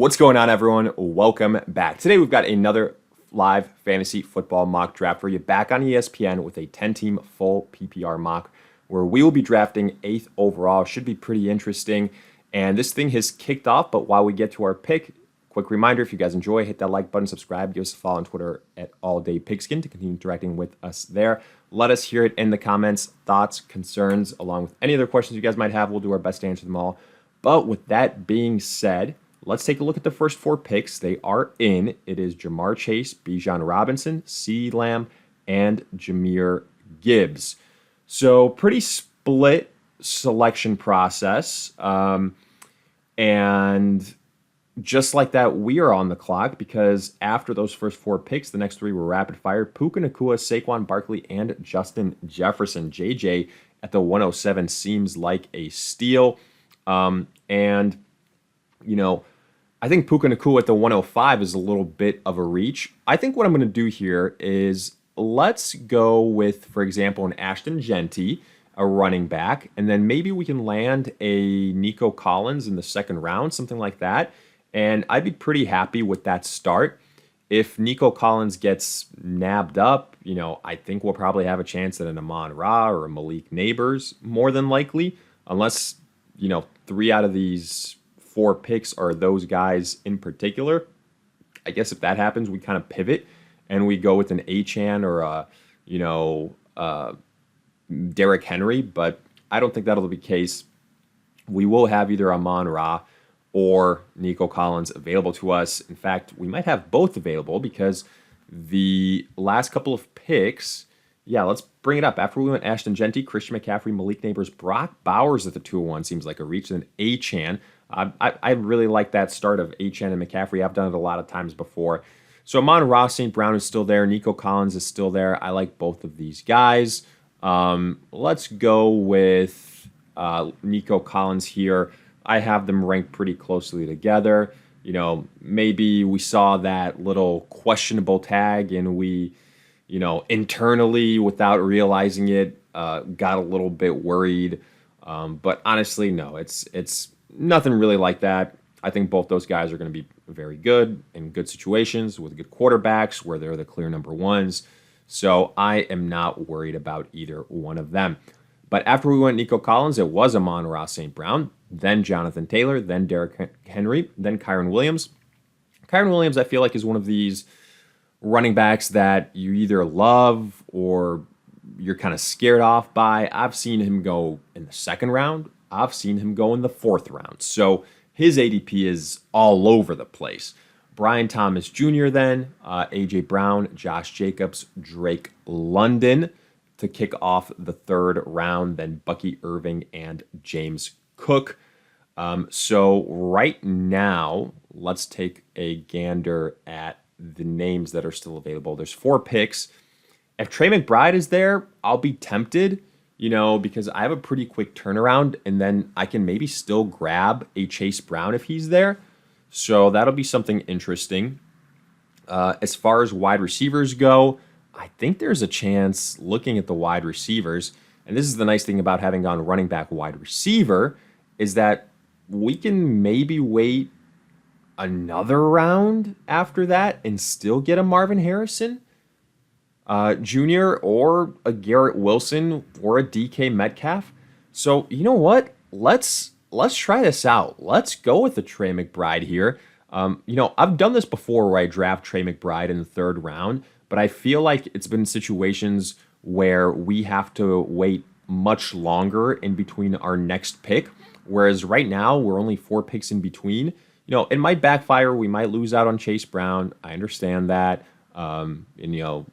What's going on, everyone? Welcome back. Today we've got another live fantasy football mock draft for you back on ESPN with a 10-team full PPR mock where we will be drafting 8th overall. Should be pretty interesting. And this thing has kicked off, but while we get to our pick, quick reminder, if you guys enjoy, hit that like button, subscribe, give us a follow on Twitter at AllDayPigskin to continue interacting with us there. Let us hear it in the comments, thoughts, concerns, along with any other questions you guys might have. We'll do our best to answer them all. But with that being said, let's take a look at the first 4 picks. They are in. It is Jamar Chase, Bijan Robinson, CeeDee Lamb, and Jahmyr Gibbs. So pretty split selection process. And just like that, we are on the clock because after those first 4 picks, the next 3 were rapid fire. Puka Nacua, Saquon Barkley, and Justin Jefferson. JJ at the 107 seems like a steal. And, you know, I think Puka Nacua at the 105 is a little bit of a reach. I think what I'm going to do here is let's go with, for example, an Ashton Genty, a running back, and then maybe we can land a Nico Collins in the second round, something like that. And I'd be pretty happy with that start. If Nico Collins gets nabbed up, you know, I think we'll probably have a chance at an Amon-Ra or a Malik Neighbors, more than likely, unless, you know, 3 out of these 4 picks are those guys in particular. I guess if that happens, we kind of pivot and we go with an Achane or a, you know, Derrick Henry, but I don't think that'll be the case. We will have either Amon-Ra or Nico Collins available to us. In fact, we might have both available because the last couple of picks, yeah, let's bring it up. After we went Ashton Genty, Christian McCaffrey, Malik Neighbors, Brock Bowers at the 201 seems like a reach, and Achane. I really like that start of Achane and McCaffrey. I've done it a lot of times before. So Amon-Ra St. Brown is still there. Nico Collins is still there. I like both of these guys. Let's go with Nico Collins here. I have them ranked pretty closely together. You know, maybe we saw that little questionable tag and we, you know, internally, without realizing it, got a little bit worried. But honestly, no, it's nothing really like that. I think both those guys are going to be very good in good situations with good quarterbacks where they're the clear number ones. So I am not worried about either one of them. But after we went Nico Collins, it was Amon-Ra St. Brown, then Jonathan Taylor, then Derrick Henry, then Kyren Williams. Kyren Williams, I feel like, is one of these running backs that you either love or you're kind of scared off by. I've seen him go in the 2nd round. I've seen him go in the 4th round. So his ADP is all over the place. Brian Thomas Jr. then, A.J. Brown, Josh Jacobs, Drake London to kick off the 3rd round, then Bucky Irving and James Cook. So right now, let's take a gander at the names that are still available. There's 4 picks. If Trey McBride is there, I'll be tempted, you know, because I have a pretty quick turnaround, and then I can maybe still grab a Chase Brown if he's there. So that'll be something interesting. As far as wide receivers go, I think there's a chance looking at the wide receivers, and this is the nice thing about having gone running back wide receiver, is that we can maybe wait another round after that and still get a Marvin Harrison Jr. or a Garrett Wilson or a DK Metcalf. So you know what? Let's try this out. Let's go with the Trey McBride here. You know, I've done this before where I draft Trey McBride in the 3rd round, but I feel like it's been situations where we have to wait much longer in between our next pick. Whereas right now, we're only 4 picks in between. You know, it might backfire. We might lose out on Chase Brown. I understand that. And, you know,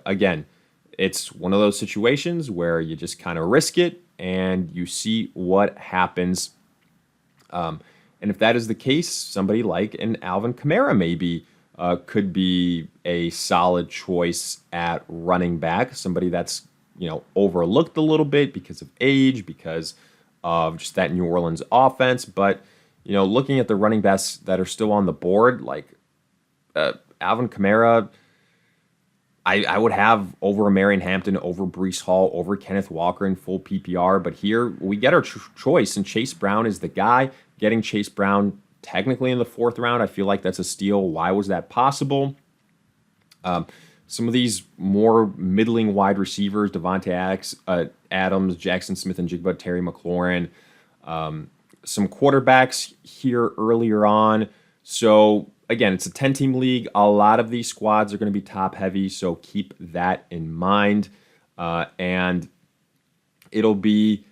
again, it's one of those situations where you just kind of risk it and you see what happens. And if that is the case, somebody like an Alvin Kamara maybe could be a solid choice at running back. Somebody that's, you know, overlooked a little bit because of age, because of just that New Orleans offense. But, you know, looking at the running backs that are still on the board, like Alvin Kamara, I would have over Marion Hampton, over Breece Hall, over Kenneth Walker in full PPR. But here we get our choice, and Chase Brown is the guy. Getting Chase Brown technically in the 4th round. I feel like that's a steal. Why was that possible? Some of these more middling wide receivers, Devontae Adams, Jackson Smith and Jigba, Terry McLaurin, some quarterbacks here earlier on. So again, it's a 10-team league. A lot of these squads are going to be top heavy, so keep that in mind. And it'll be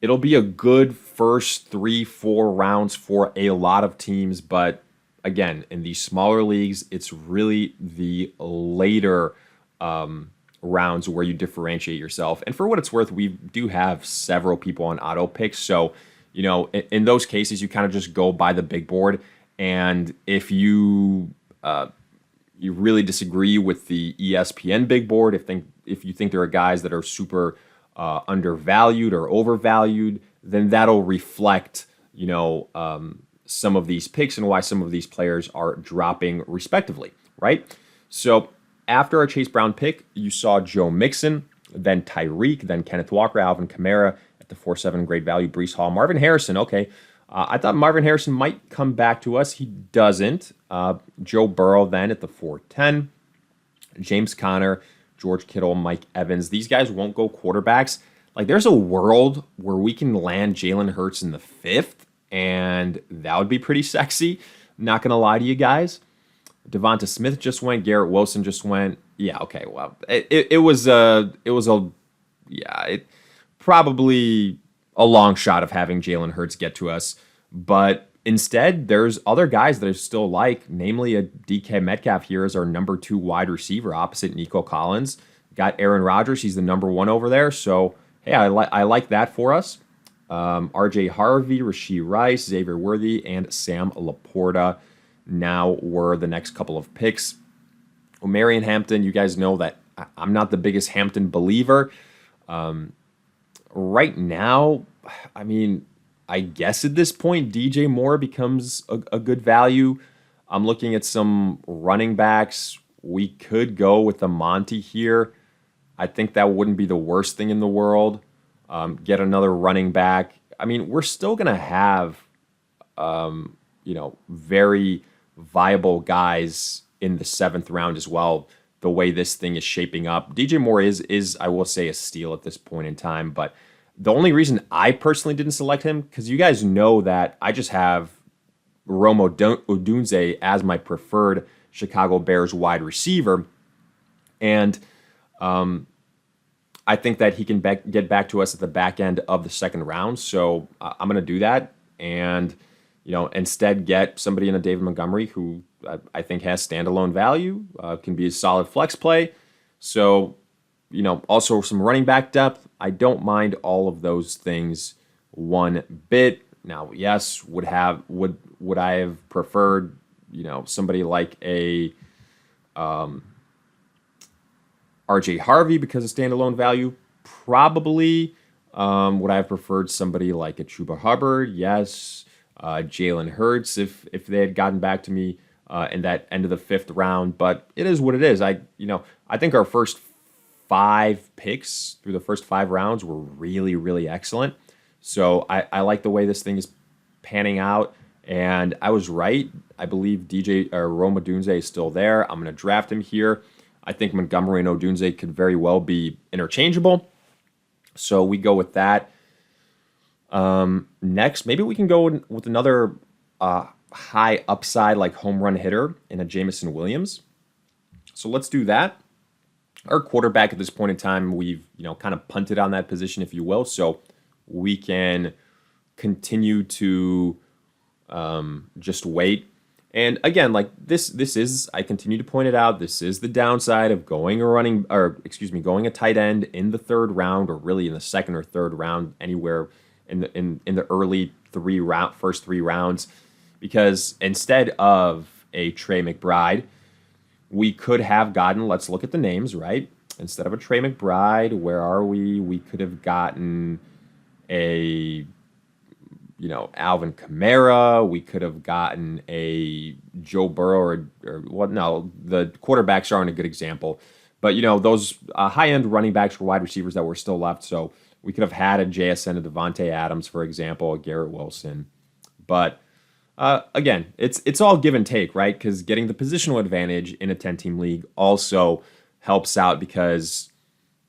a good first 3-4 rounds for a lot of teams, but again, in these smaller leagues, it's really the later rounds where you differentiate yourself. And for what it's worth, we do have several people on auto picks. So, in those cases, you kind of just go by the big board. And if you really disagree with the ESPN big board, if you think there are guys that are super undervalued or overvalued, then that'll reflect, some of these picks and why some of these players are dropping respectively, right? So after our Chase Brown pick, you saw Joe Mixon, then Tyreek, then Kenneth Walker, Alvin Kamara at the 4-7 grade value, Breece Hall, Marvin Harrison. Okay, I thought Marvin Harrison might come back to us. He doesn't. Joe Burrow then at the 4-10, James Conner, George Kittle, Mike Evans. These guys won't go quarterbacks. Like, there's a world where we can land Jalen Hurts in the 5th, and that would be pretty sexy. Not going to lie to you guys. Devonta Smith just went. Garrett Wilson just went. Yeah, okay, well, probably a long shot of having Jalen Hurts get to us. But instead, there's other guys that I still like, namely a DK Metcalf here as our number 2 wide receiver opposite Nico Collins. Got Aaron Rodgers. He's the number 1 over there. So, hey, I like that for us. RJ Harvey, Rashee Rice, Xavier Worthy, and Sam Laporta now were the next couple of picks. Marion Hampton, you guys know that I'm not the biggest Hampton believer. Right now, I mean, I guess at this point, DJ Moore becomes a good value. I'm looking at some running backs. We could go with the Monty here. I think that wouldn't be the worst thing in the world. Get another running back. I mean, we're still going to have, very viable guys in the 7th round as well, the way this thing is shaping up. DJ Moore is I will say, a steal at this point in time. But the only reason I personally didn't select him, because you guys know that I just have Rome Odunze as my preferred Chicago Bears wide receiver. And I think that he can get back to us at the back end of the 2nd round. So I'm going to do that and, instead get somebody in a David Montgomery who I think has standalone value, can be a solid flex play. So, also some running back depth. I don't mind all of those things one bit. Now, yes, would I have preferred, somebody like a RJ Harvey because of standalone value? Probably. Would I have preferred somebody like a Chuba Hubbard? Yes. Jalen Hurts if they had gotten back to me in that end of the 5th round. But it is what it is. I think our first 5 picks through the first 5 rounds were really, really excellent. So I like the way this thing is panning out. And I was right. I believe Rome Odunze is still there. I'm going to draft him here. I think Montgomery and Odunze could very well be interchangeable. So we go with that. Next, maybe we can go with another high upside like home run hitter in a Jameson Williams. So let's do that. Our quarterback at this point in time, we've kind of punted on that position, if you will. So we can continue to just wait. And again, like this is, I continue to point it out, this is the downside of going a tight end in the 3rd round, or really in the 2nd or 3rd round, anywhere in the early first 3 rounds, because instead of a Trey McBride, we could have gotten, let's look at the names, right? Instead of a Trey McBride, where are we? We could have gotten a Alvin Kamara. We could have gotten a Joe Burrow or what? No, the quarterbacks aren't a good example. But, those high-end running backs or wide receivers that were still left. So we could have had a JSN, a Devontae Adams, for example, a Garrett Wilson. But Again, it's all give and take, right? Because getting the positional advantage in a 10-team league also helps out because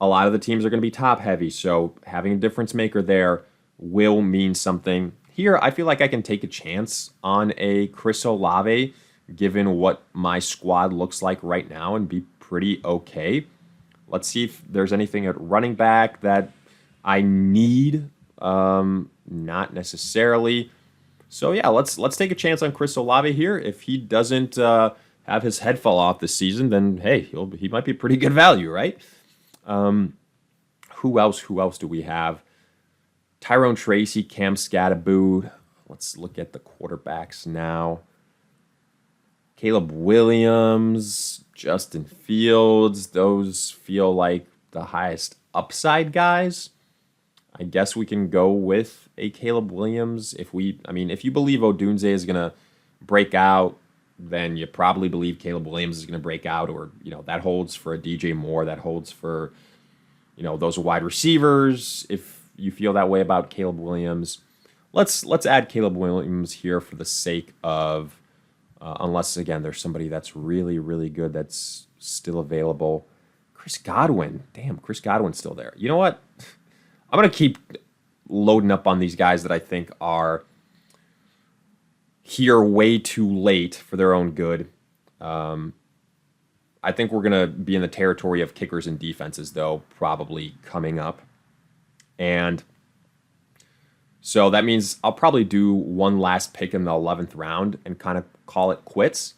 a lot of the teams are going to be top heavy. So having a difference maker there will mean something. Here, I feel like I can take a chance on a Chris Olave, given what my squad looks like right now, and be pretty okay. Let's see if there's anything at running back that I need. Not necessarily. So yeah, let's take a chance on Chris Olave here. If he doesn't have his head fall off this season, then hey, he might be pretty good value, right? Who else? Who else do we have? Tyrone Tracy, Cam Scatterboot. Let's look at the quarterbacks now. Caleb Williams, Justin Fields. Those feel like the highest upside guys. I guess we can go with a Caleb Williams. If you believe Odunze is going to break out, then you probably believe Caleb Williams is going to break out, or, that holds for a DJ Moore, that holds for, those wide receivers. If you feel that way about Caleb Williams, let's add Caleb Williams here for the sake of, unless, again, there's somebody that's really, really good that's still available. Chris Godwin. Damn, Chris Godwin's still there. You know what? I'm going to keep loading up on these guys that I think are here way too late for their own good. I think we're going to be in the territory of kickers and defenses, though, probably coming up. And so that means I'll probably do one last pick in the 11th round and kind of call it quits.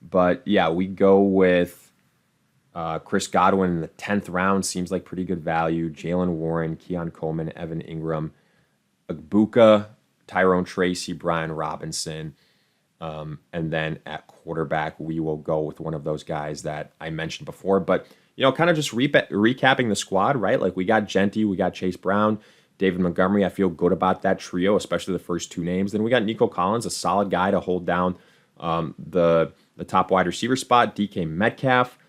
But yeah, we go with Chris Godwin in the 10th round. Seems like pretty good value. Jalen Warren, Keon Coleman, Evan Ingram, Agbuka, Tyrone Tracy, Brian Robinson. And then at quarterback, we will go with one of those guys that I mentioned before. But, kind of just recapping the squad, right? Like we got Genty, we got Chase Brown, David Montgomery. I feel good about that trio, especially the first two names. Then we got Nico Collins, a solid guy to hold down the top wide receiver spot. DK Metcalf,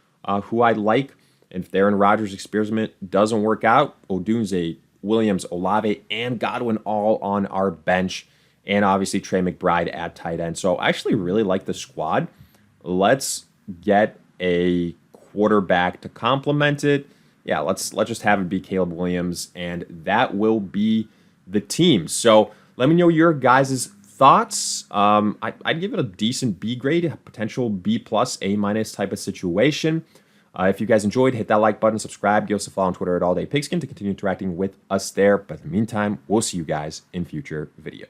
who I like. And if Aaron Rodgers' experiment doesn't work out, Odunze, Williams, Olave, and Godwin all on our bench. And obviously Trey McBride at tight end. So I actually really like the squad. Let's get a quarterback to complement it. Yeah, let's just have it be Caleb Williams, and that will be the team. So let me know your guys' thoughts. I'd give it a decent B grade, a potential B plus, A minus type of situation. If you guys enjoyed, hit that like button, subscribe, give us a follow on Twitter at AllDayPigskin to continue interacting with us there. But in the meantime, we'll see you guys in future videos.